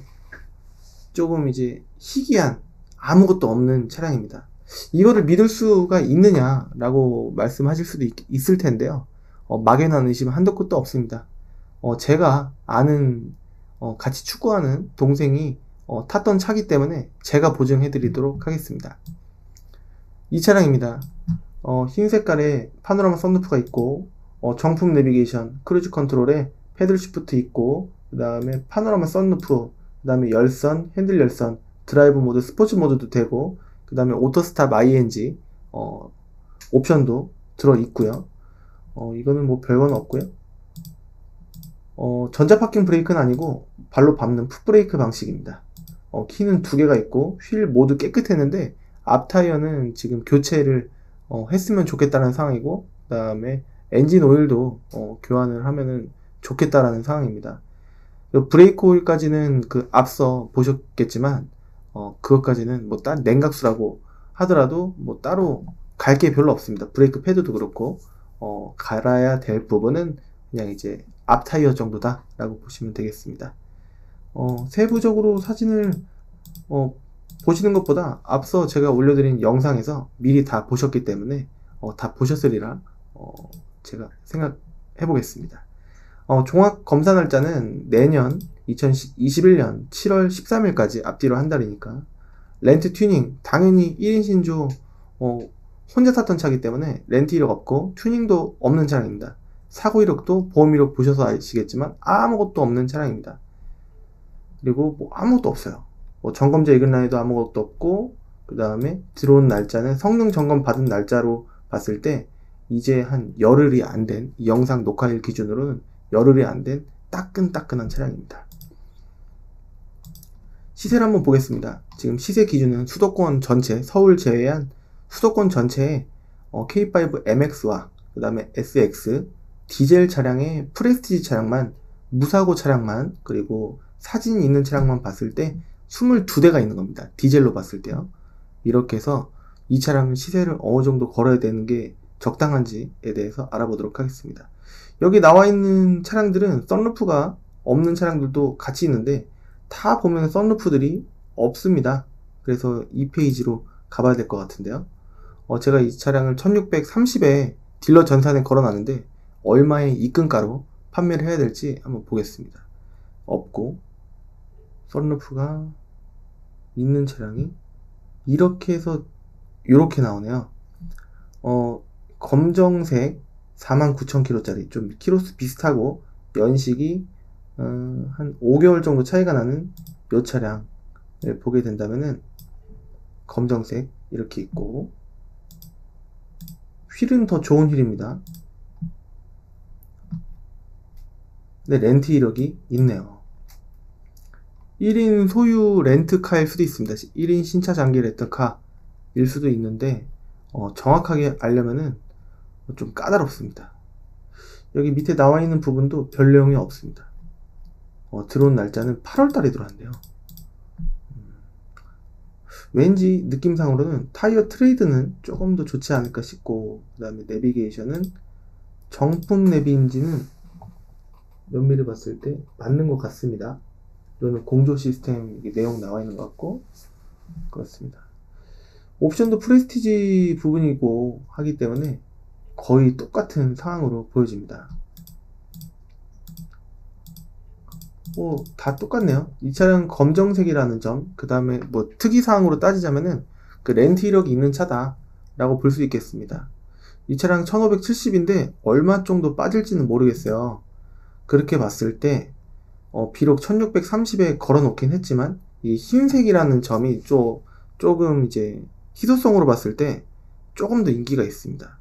조금 이제 희귀한, 아무것도 없는 차량입니다. 이거를 믿을 수가 있느냐라고 말씀하실 수도 있을 텐데요. 막연한 의심은 한도 끝도 없습니다. 제가 아는 같이 축구하는 동생이 탔던 차기 때문에 제가 보증해 드리도록 하겠습니다. 이 차량입니다. 흰 색깔에 파노라마 썬루프가 있고, 정품 내비게이션, 크루즈 컨트롤에 패들 시프트 있고, 그 다음에 파노라마 썬루프, 그 다음에 열선, 핸들 열선, 드라이브 모드, 스포츠 모드도 되고, 그 다음에 오토스탑 ING 옵션도 들어 있고요. 이거는 뭐 별건 없고요. 전자 파킹 브레이크는 아니고 발로 밟는 풋브레이크 방식입니다. 키는 2개가 있고, 휠 모두 깨끗했는데 앞 타이어는 지금 교체를 했으면 좋겠다는 상황이고, 그 다음에 엔진 오일도 교환을 하면은 좋겠다라는 상황입니다. 브레이크 오일까지는 그 앞서 보셨겠지만 그것까지는 뭐 딴 냉각수라고 하더라도 뭐 따로 갈 게 별로 없습니다. 브레이크 패드도 그렇고 갈아야 될 부분은 그냥 이제 앞 타이어 정도다 라고 보시면 되겠습니다. 세부적으로 사진을 보시는 것보다 앞서 제가 올려드린 영상에서 미리 다 보셨기 때문에 다 보셨으리라 제가 생각해 보겠습니다. 종합 검사 날짜는 내년 2021년 7월 13일까지 앞뒤로 한 달이니까, 렌트 튜닝 당연히 1인 신조 혼자 탔던 차기 때문에 렌트 이력 없고 튜닝도 없는 차량입니다. 사고 이력도 보험 이력 보셔서 아시겠지만 아무것도 없는 차량입니다. 그리고 뭐 아무것도 없어요. 점검자 이글라인에도 아무것도 없고, 그 다음에 들어온 날짜는 성능 점검 받은 날짜로 봤을 때 이제 한 열흘이 안 된, 이 영상 녹화일 기준으로는 열흘이 안 된 따끈따끈한 차량입니다. 시세를 한번 보겠습니다. 지금 시세 기준은 수도권 전체, 서울 제외한 수도권 전체에 K5 MX와 그 다음에 SX 디젤 차량의 프레스티지 차량만, 무사고 차량만, 그리고 사진이 있는 차량만 봤을 때 22대가 있는 겁니다. 디젤로 봤을 때요. 이렇게 해서 이 차량은 시세를 어느 정도 걸어야 되는 게 적당한지에 대해서 알아보도록 하겠습니다. 여기 나와 있는 차량들은 썬루프가 없는 차량들도 같이 있는데 다 보면 썬루프들이 없습니다. 그래서 이 페이지로 가봐야 될 것 같은데요. 제가 이 차량을 1630에 딜러 전산에 걸어놨는데 얼마의 입금가로 판매를 해야 될지 한번 보겠습니다. 없고, 썬루프가 있는 차량이 이렇게 해서 이렇게 나오네요. 검정색 49,000km짜리, 좀 키로수 비슷하고 연식이 한 5개월 정도 차이가 나는 이 차량을 보게 된다면은 검정색 이렇게 있고, 휠은 더 좋은 휠입니다. 근데 렌트 이력이 있네요. 1인 소유 렌트카일 수도 있습니다. 1인 신차 장기 렌트카일 수도 있는데 정확하게 알려면은 좀 까다롭습니다. 여기 밑에 나와 있는 부분도 별 내용이 없습니다. 들어온 날짜는 8월달에 들어왔네요. 왠지 느낌상으로는 타이어 트레이드는 조금 더 좋지 않을까 싶고, 그 다음에 내비게이션은 정품 내비인지는 면밀히 봤을 때 맞는 것 같습니다. 이거는 공조 시스템 내용 나와 있는 것 같고, 그렇습니다. 옵션도 프레스티지 부분이고 하기 때문에 거의 똑같은 상황으로 보여집니다. 다 똑같네요. 이 차량 검정색이라는 점, 그 다음에 특이사항으로 따지자면은 그 렌트 이력이 있는 차다 라고 볼 수 있겠습니다. 이 차량 1570인데 얼마 정도 빠질지는 모르겠어요. 그렇게 봤을 때 비록 1630에 걸어 놓긴 했지만 이 흰색이라는 점이 조금 이제 희소성으로 봤을 때 조금 더 인기가 있습니다.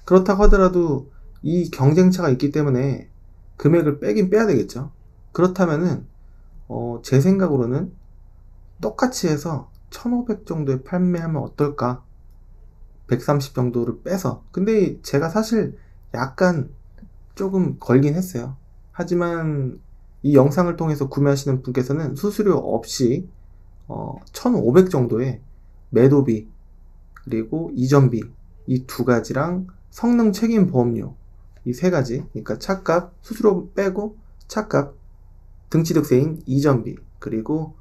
그렇다고 하더라도 이 경쟁차가 있기 때문에 금액을 빼긴 빼야 되겠죠. 그렇다면은 제 생각으로는 똑같이 해서 1500 정도에 판매하면 어떨까? 130 정도를 빼서. 근데 제가 사실 약간 조금 걸긴 했어요. 하지만 이 영상을 통해서 구매하시는 분께서는 수수료 없이 1500 정도의 매도비 그리고 이전비 이 두 가지랑 성능 책임 보험료 이 세 가지, 그러니까 차값 수수료 빼고 차값 등취득세인 이전비 그리고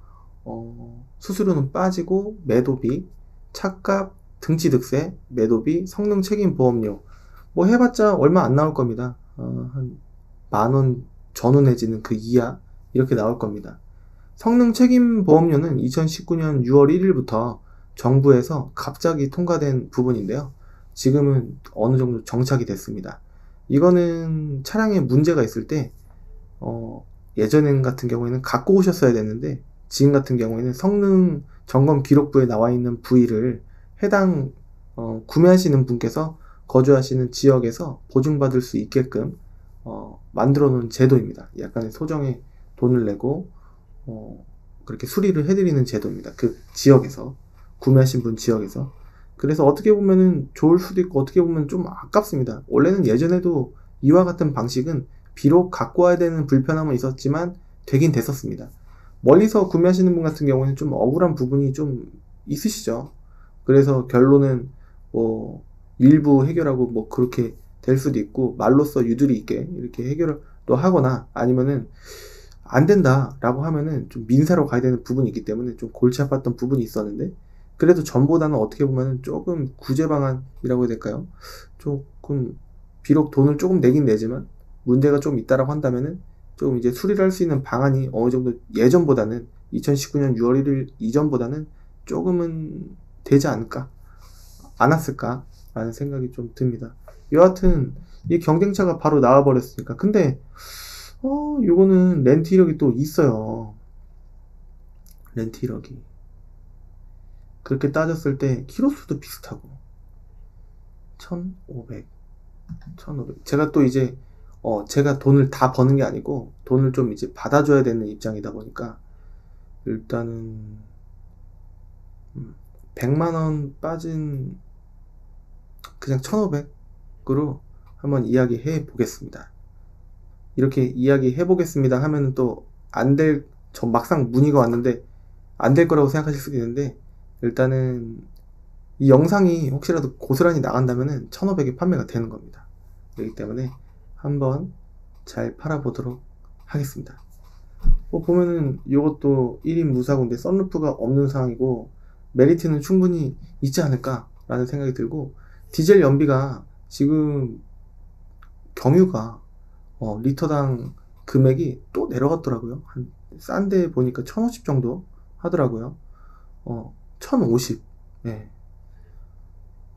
수수료는 빠지고 매도비 차값 등취득세 매도비 성능 책임 보험료 해봤자 얼마 안 나올 겁니다. 한 10,000원 전후 내지는 그 이하 이렇게 나올 겁니다. 성능 책임 보험료는 2019년 6월 1일부터 정부에서 갑자기 통과된 부분인데요. 지금은 어느 정도 정착이 됐습니다. 이거는 차량에 문제가 있을 때 예전 같은 경우에는 갖고 오셨어야 됐는데 지금 같은 경우에는 성능 점검 기록부에 나와 있는 부위를 해당 구매하시는 분께서 거주하시는 지역에서 보증받을 수 있게끔 만들어 놓은 제도입니다. 약간의 소정의 돈을 내고 그렇게 수리를 해드리는 제도입니다. 그 지역에서 구매하신 분 지역에서. 그래서 어떻게 보면은 좋을 수도 있고 어떻게 보면 좀 아깝습니다. 원래는 예전에도 이와 같은 방식은 비록 갖고 와야 되는 불편함은 있었지만 되긴 됐었습니다. 멀리서 구매하시는 분 같은 경우에는 좀 억울한 부분이 좀 있으시죠. 그래서 결론은 일부 해결하고 그렇게 될 수도 있고 말로써 유두리 있게 이렇게 해결을 또 하거나 아니면은 안 된다 라고 하면은 좀 민사로 가야 되는 부분이 있기 때문에 좀 골치 아팠던 부분이 있었는데 그래도 전보다는 어떻게 보면은 조금 구제 방안이라고 해야 될까요? 조금 비록 돈을 조금 내긴 내지만 문제가 좀 있다라고 한다면은 조금 이제 수리를 할 수 있는 방안이 어느 정도 예전보다는 2019년 6월 1일 이전보다는 조금은 되지 않았을까 라는 생각이 좀 듭니다. 여하튼 이 경쟁차가 바로 나와버렸으니까. 근데 요거는 렌트 이력이 또 있어요. 렌트 이력이 그렇게 따졌을 때 키로수도 비슷하고 1500 제가 또 이제 제가 돈을 다 버는 게 아니고 돈을 좀 이제 받아줘야 되는 입장이다 보니까 일단은 100만원 빠진 그냥 1500으로 한번 이야기해 보겠습니다. 이렇게 이야기해 보겠습니다 하면 또 저 막상 문의가 왔는데 안 될 거라고 생각하실 수도 있는데 일단은 이 영상이 혹시라도 고스란히 나간다면은 1500에 판매가 되는 겁니다. 그렇기 때문에 한번 잘 팔아보도록 하겠습니다. 보면은 이것도 1인 무사고인데 썬루프가 없는 상황이고 메리트는 충분히 있지 않을까 라는 생각이 들고 디젤 연비가 지금 경유가 리터당 금액이 또 내려갔더라고요. 한 싼데 보니까 1050 정도 하더라고요. 1050. 네.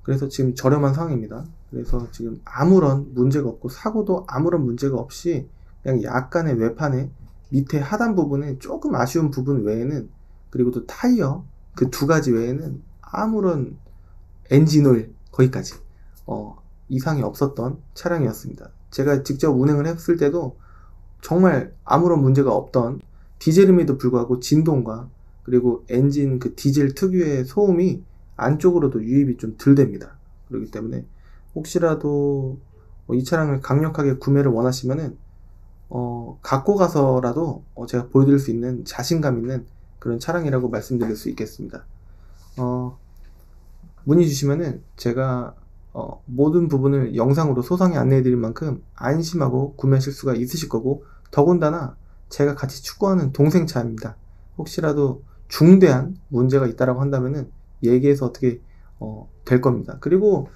그래서 지금 저렴한 상황입니다. 그래서 지금 아무런 문제가 없고 사고도 아무런 문제가 없이 그냥 약간의 외판에 밑에 하단 부분에 조금 아쉬운 부분 외에는 그리고 또 타이어 그 두 가지 외에는 아무런 엔진오일 거기까지 이상이 없었던 차량이었습니다. 제가 직접 운행을 했을 때도 정말 아무런 문제가 없던 디젤임에도 불구하고 진동과 그리고 엔진 그 디젤 특유의 소음이 안쪽으로도 유입이 좀 덜 됩니다. 그렇기 때문에 혹시라도 이 차량을 강력하게 구매를 원하시면은 갖고 가서라도 제가 보여드릴 수 있는 자신감 있는 그런 차량이라고 말씀드릴 수 있겠습니다. 문의 주시면은 제가 모든 부분을 영상으로 소상히 안내해 드릴 만큼 안심하고 구매하실 수가 있으실 거고, 더군다나 제가 같이 추구하는 동생 차입니다. 혹시라도 중대한 문제가 있다라고 한다면은 얘기해서 어떻게 될 겁니다. 그리고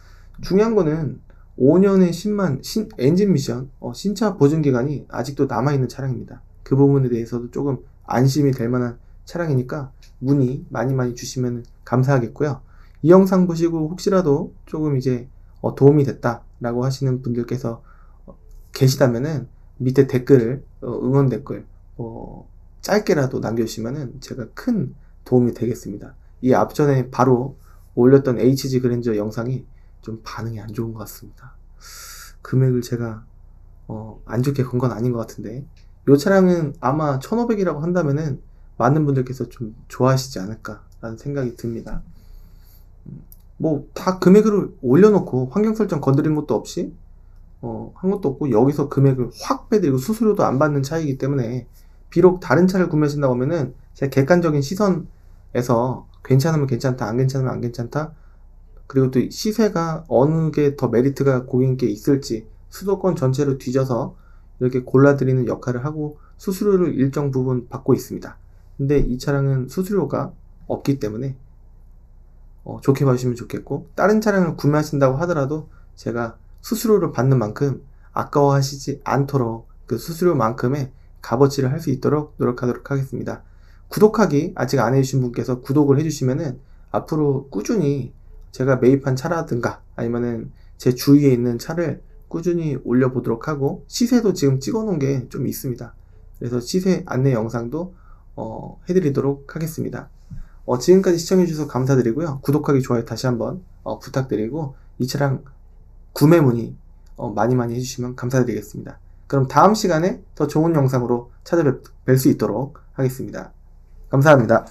중요한 거는 5년에 10만 엔진 미션 신차 보증 기간이 아직도 남아있는 차량입니다. 그 부분에 대해서도 조금 안심이 될 만한 차량이니까 문의 많이 주시면 감사하겠고요. 이 영상 보시고 혹시라도 조금 이제 도움이 됐다 라고 하시는 분들께서 계시다면은 밑에 댓글을 응원 댓글 짧게라도 남겨주시면은 제가 큰 도움이 되겠습니다. 이 앞전에 바로 올렸던 HG 그랜저 영상이 좀 반응이 안 좋은 것 같습니다. 금액을 제가 안 좋게 건 건 아닌 것 같은데, 이 차량은 아마 1500이라고 한다면은 많은 분들께서 좀 좋아하시지 않을까 라는 생각이 듭니다. 뭐 다 금액을 올려놓고 환경 설정 건드린 것도 없이 한 것도 없고, 여기서 금액을 확 빼드리고 수수료도 안 받는 차이기 때문에, 비록 다른 차를 구매하신다고 하면은 제 객관적인 시선에서 괜찮으면 괜찮다, 안 괜찮으면 안 괜찮다, 그리고 또 시세가 어느 게 더 메리트가 고객님께 있을지 수도권 전체를 뒤져서 이렇게 골라드리는 역할을 하고 수수료를 일정 부분 받고 있습니다. 근데 이 차량은 수수료가 없기 때문에 좋게 봐주시면 좋겠고, 다른 차량을 구매하신다고 하더라도 제가 수수료를 받는 만큼 아까워하시지 않도록 그 수수료만큼의 값어치를 할 수 있도록 노력하도록 하겠습니다. 구독하기 아직 안 해주신 분께서 구독을 해주시면은 앞으로 꾸준히 제가 매입한 차라든가 아니면은 제 주위에 있는 차를 꾸준히 올려보도록 하고, 시세도 지금 찍어 놓은 게 좀 있습니다. 그래서 시세 안내 영상도 해드리도록 하겠습니다. 지금까지 시청해주셔서 감사드리고요. 구독하기, 좋아요 다시 한번 부탁드리고, 이 차량 구매 문의 많이 해주시면 감사드리겠습니다. 그럼 다음 시간에 더 좋은 영상으로 찾아뵐 수 있도록 하겠습니다. 감사합니다.